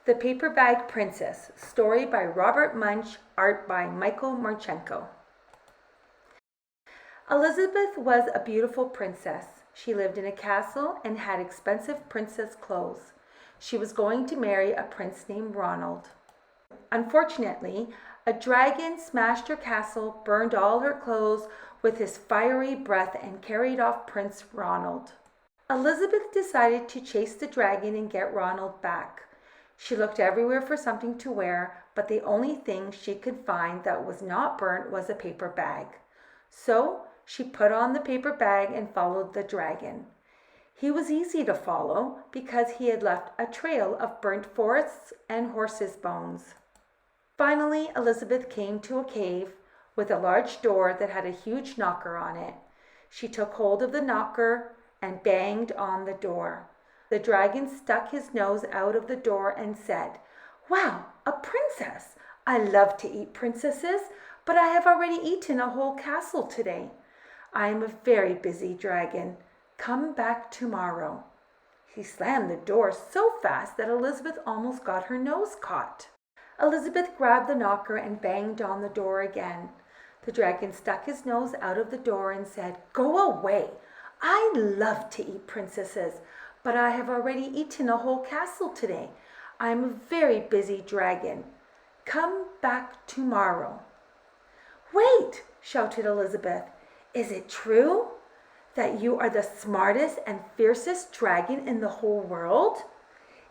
The Paper Bag Princess, story by Robert Munsch, art by Martchenko. Elizabeth was a beautiful princess. She lived in a castle and had expensive princess clothes. She was going to marry a prince named Ronald. Unfortunately, a dragon smashed her castle, burned all her clothes with his fiery breath, and carried off Prince Ronald. Elizabeth decided to chase the dragon and get Ronald back. She looked everywhere for something to wear, but the only thing she could find that was not burnt was a paper bag. So she put on the paper bag and followed the dragon. He was easy to follow because he had left a trail of burnt forests and horses' bones. Finally, Elizabeth came to a cave with a large door that had a huge knocker on it. She took hold of the knocker and banged on the door. The dragon stuck his nose out of the door and said, "Wow, a princess! I love to eat princesses, but I have already eaten a whole castle today. I am a very busy dragon. Come back tomorrow." He slammed the door so fast that Elizabeth almost got her nose caught. Elizabeth grabbed the knocker and banged on the door again. The dragon stuck his nose out of the door and said, "Go away! I love to eat princesses, but I have already eaten a whole castle today. I am a very busy dragon. Come back tomorrow." "Wait!" shouted Elizabeth. "Is it true that you are the smartest and fiercest dragon in the whole world?"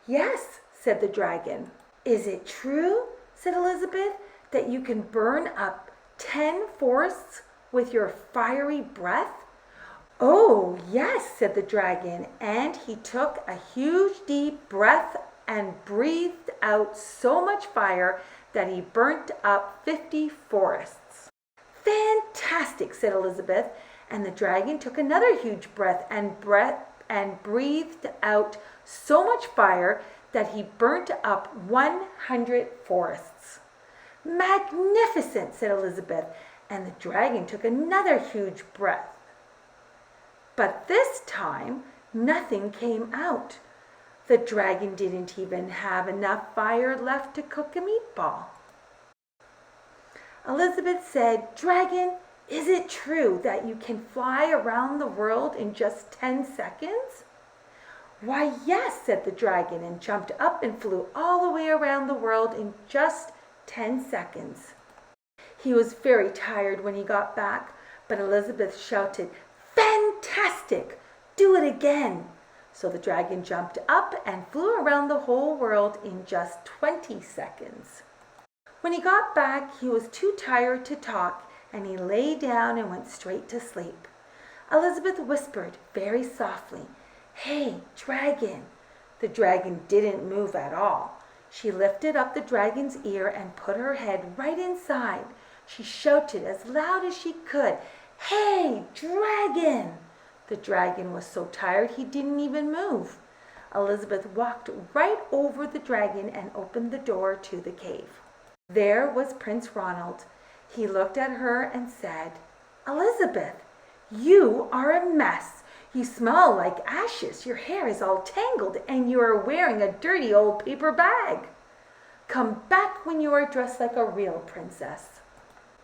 "Yes," said the dragon. "Is it true," said Elizabeth, "that you can burn up 10 forests with your fiery breath?" "Oh, yes," said the dragon, and he took a huge deep breath and breathed out so much fire that he burnt up 50 forests. "Fantastic," said Elizabeth, and the dragon took another huge breath and breathed out so much fire that he burnt up 100 forests. "Magnificent," said Elizabeth, and the dragon took another huge breath. But this time, nothing came out. The dragon didn't even have enough fire left to cook a meatball. Elizabeth said, "Dragon, is it true that you can fly around the world in just 10 seconds?" "Why, yes," said the dragon, and jumped up and flew all the way around the world in just 10 seconds. He was very tired when he got back, but Elizabeth shouted, "Fantastic! Do it again!" So the dragon jumped up and flew around the whole world in just 20 seconds. When he got back, he was too tired to talk, and he lay down and went straight to sleep. Elizabeth whispered very softly, "Hey, dragon!" The dragon didn't move at all. She lifted up the dragon's ear and put her head right inside. She shouted as loud as she could, "Hey, dragon!" The dragon was so tired he didn't even move. Elizabeth walked right over the dragon and opened the door to the cave. There was Prince Ronald. He looked at her and said, "Elizabeth, you are a mess. You smell like ashes, your hair is all tangled, and you are wearing a dirty old paper bag. Come back when you are dressed like a real princess."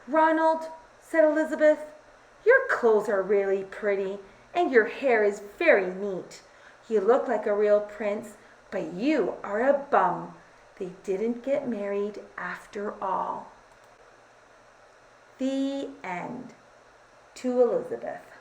"Ronald," said Elizabeth, "your clothes are really pretty, and your hair is very neat. You look like a real prince, but you are a bum. They didn't get married after all." The end. To Elizabeth.